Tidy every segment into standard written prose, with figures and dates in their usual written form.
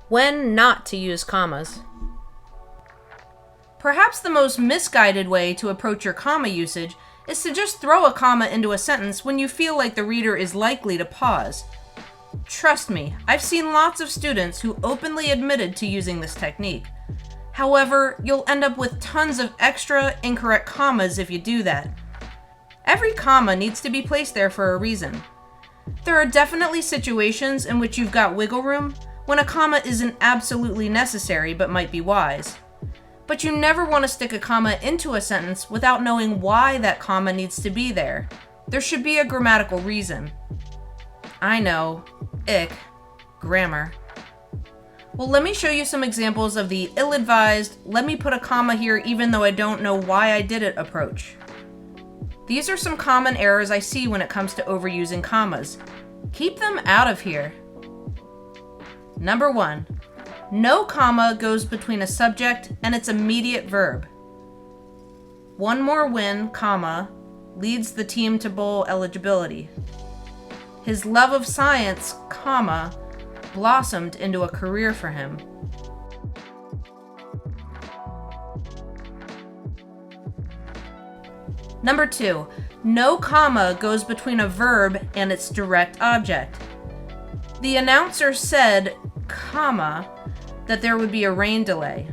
When not to use commas. Perhaps the most misguided way to approach your comma usage is to just throw a comma into a sentence when you feel like the reader is likely to pause. Trust me, I've seen lots of students who openly admitted to using this technique. However, you'll end up with tons of extra incorrect commas if you do that. Every comma needs to be placed there for a reason. There are definitely situations in which you've got wiggle room when a comma isn't absolutely necessary but might be wise. But you never want to stick a comma into a sentence without knowing why that comma needs to be there. There should be a grammatical reason. I know, ick, grammar. Well, let me show you some examples of the ill-advised, let me put a comma here even though I don't know why I did it approach. These are some common errors I see when it comes to overusing commas. Keep them out of here. Number 1. No comma goes between a subject and its immediate verb. One more win, comma, leads the team to bowl eligibility. His love of science, comma, blossomed into a career for him. Number 2, no comma goes between a verb and its direct object. The announcer said, comma, that there would be a rain delay.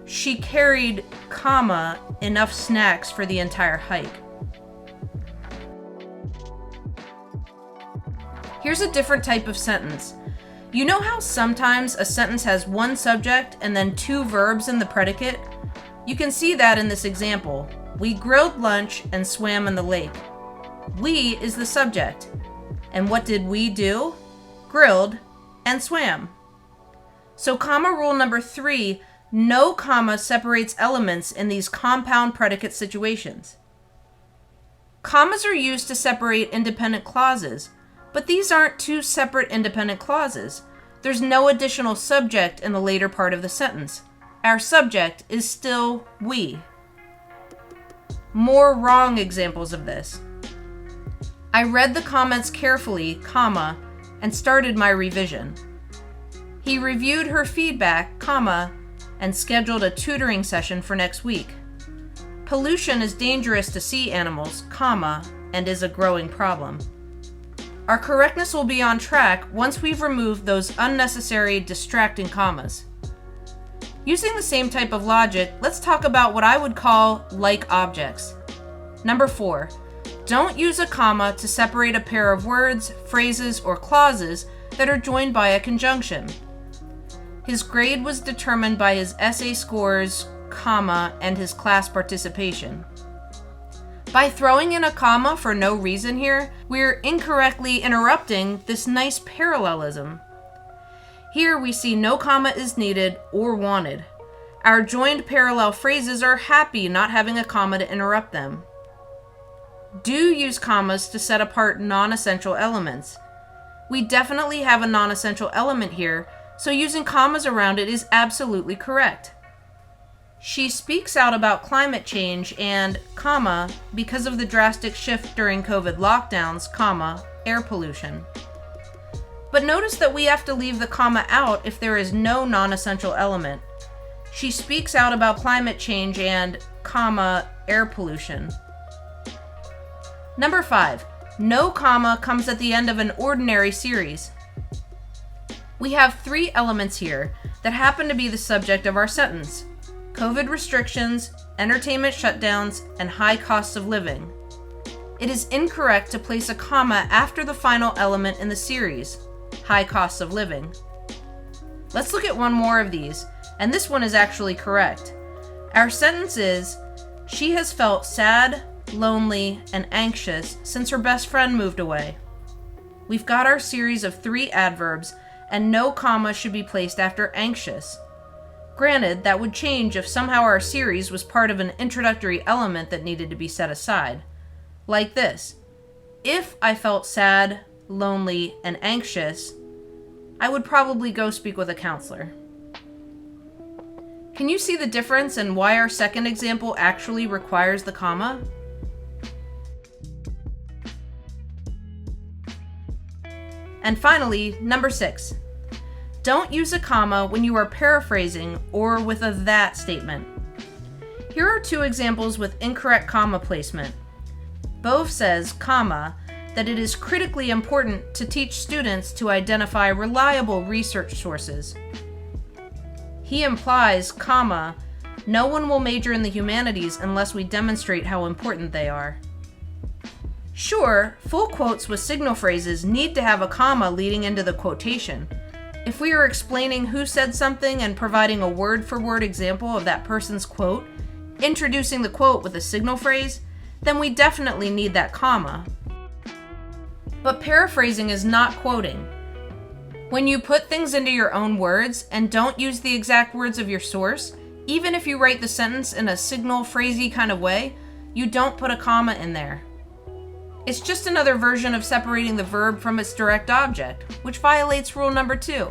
She carried, comma, enough snacks for the entire hike. Here's a different type of sentence. You know how sometimes a sentence has one subject and then two verbs in the predicate? You can see that in this example. We grilled lunch and swam in the lake. We is the subject. And what did we do? Grilled and swam. So comma rule number 3, no comma separates elements in these compound predicate situations. Commas are used to separate independent clauses, but these aren't two separate independent clauses. There's no additional subject in the later part of the sentence. Our subject is still we. More wrong examples of this. I read the comments carefully, comma, and started my revision. He reviewed her feedback, comma, and scheduled a tutoring session for next week. Pollution is dangerous to sea animals, comma, and is a growing problem. Our correctness will be on track once we've removed those unnecessary, distracting commas. Using the same type of logic, let's talk about what I would call like objects. Number 4, don't use a comma to separate a pair of words, phrases, or clauses that are joined by a conjunction. His grade was determined by his essay scores, comma, and his class participation. By throwing in a comma for no reason here, we're incorrectly interrupting this nice parallelism. Here we see no comma is needed or wanted. Our joined parallel phrases are happy not having a comma to interrupt them. Do use commas to set apart non-essential elements. We definitely have a non-essential element here, so using commas around it is absolutely correct. She speaks out about climate change and, comma, because of the drastic shift during COVID lockdowns, comma, air pollution. But notice that we have to leave the comma out if there is no non-essential element. She speaks out about climate change and, comma, air pollution. Number 5, no comma comes at the end of an ordinary series. We have 3 elements here that happen to be the subject of our sentence: COVID restrictions, entertainment shutdowns, and high costs of living. It is incorrect to place a comma after the final element in the series, high costs of living. Let's look at one more of these, and this one is actually correct. Our sentence is, she has felt sad, lonely, and anxious since her best friend moved away. We've got our series of 3 adverbs, and no comma should be placed after anxious. Granted, that would change if somehow our series was part of an introductory element that needed to be set aside. Like this: if I felt sad, lonely, and anxious, I would probably go speak with a counselor. Can you see the difference and why our second example actually requires the comma? And finally, number 6. Don't use a comma when you are paraphrasing or with a that statement. Here are two examples with incorrect comma placement. Bove says, comma, that it is critically important to teach students to identify reliable research sources. He implies, comma, no one will major in the humanities unless we demonstrate how important they are. Sure, full quotes with signal phrases need to have a comma leading into the quotation. If we are explaining who said something and providing a word-for-word example of that person's quote, introducing the quote with a signal phrase, then we definitely need that comma. But paraphrasing is not quoting. When you put things into your own words and don't use the exact words of your source, even if you write the sentence in a signal phrasey kind of way, you don't put a comma in there. It's just another version of separating the verb from its direct object, which violates rule number 2.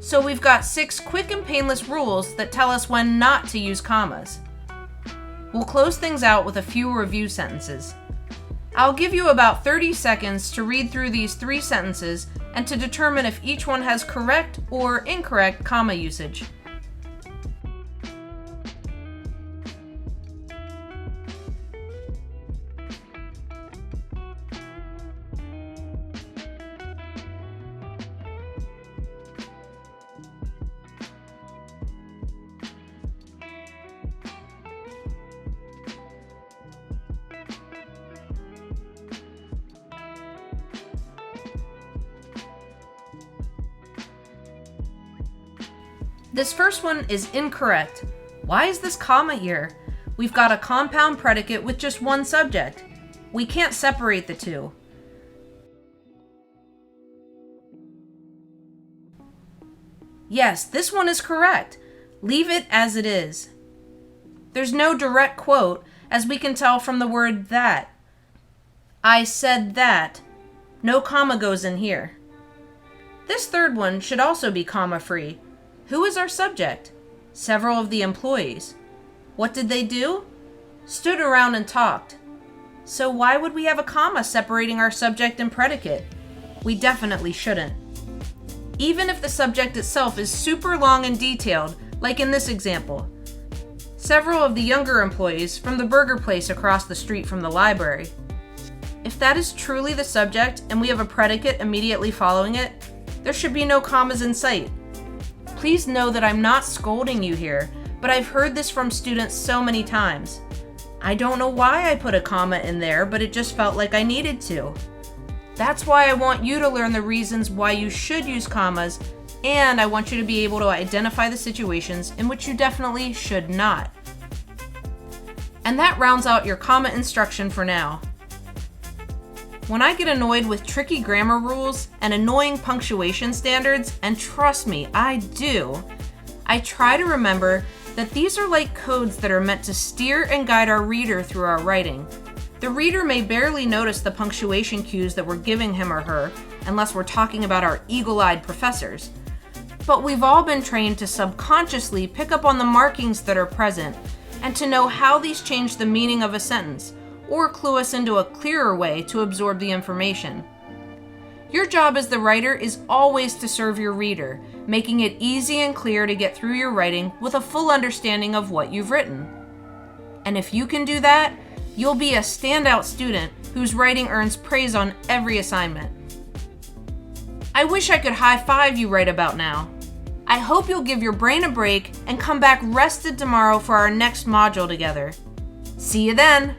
So we've got 6 quick and painless rules that tell us when not to use commas. We'll close things out with a few review sentences. I'll give you about 30 seconds to read through these 3 sentences and to determine if each one has correct or incorrect comma usage. This first one is incorrect. Why is this comma here? We've got a compound predicate with just one subject. We can't separate the two. Yes, this one is correct. Leave it as it is. There's no direct quote, as we can tell from the word that. I said that. No comma goes in here. This third one should also be comma-free. Who is our subject? Several of the employees. What did they do? Stood around and talked. So why would we have a comma separating our subject and predicate? We definitely shouldn't. Even if the subject itself is super long and detailed, like in this example. Several of the younger employees from the burger place across the street from the library. If that is truly the subject and we have a predicate immediately following it, there should be no commas in sight. Please know that I'm not scolding you here, but I've heard this from students so many times. I don't know why I put a comma in there, but it just felt like I needed to. That's why I want you to learn the reasons why you should use commas, and I want you to be able to identify the situations in which you definitely should not. And that rounds out your comma instruction for now. When I get annoyed with tricky grammar rules and annoying punctuation standards, and trust me, I do, I try to remember that these are like codes that are meant to steer and guide our reader through our writing. The reader may barely notice the punctuation cues that we're giving him or her, unless we're talking about our eagle-eyed professors. But we've all been trained to subconsciously pick up on the markings that are present, and to know how these change the meaning of a sentence, or clue us into a clearer way to absorb the information. Your job as the writer is always to serve your reader, making it easy and clear to get through your writing with a full understanding of what you've written. And if you can do that, you'll be a standout student whose writing earns praise on every assignment. I wish I could high-five you right about now. I hope you'll give your brain a break and come back rested tomorrow for our next module together. See you then!